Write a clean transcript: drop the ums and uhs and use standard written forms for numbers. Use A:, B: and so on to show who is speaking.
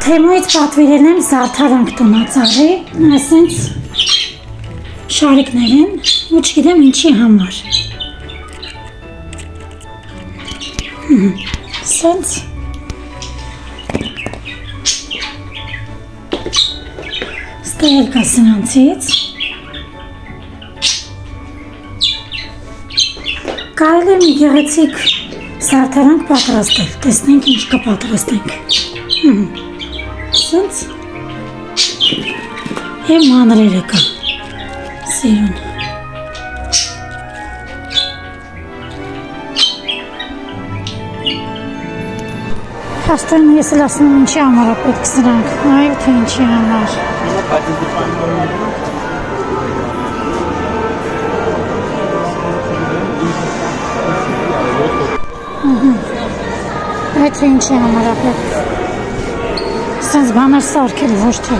A: Թեմոյից պատվիրել եմ զարդարանք տոնածառի, ասենց շարիկներին, ու չգիտեմ ինչի համար։ Սենց ստեղել կա սրանցից։ Կարելի է մի գեղեցիկ զարդարանք պատրաստել, տեսնենք ինչ կպատրաստենք։ Սենց և մանրերը կա, սիրուն։ Աստեն ես էլ ասում եմ ինչի համար է պետք սրանք, այլ թե ինչի համար։ Այդ թե ինչի համար է պետք։ Սենց բաներ սարքել ոչ թե։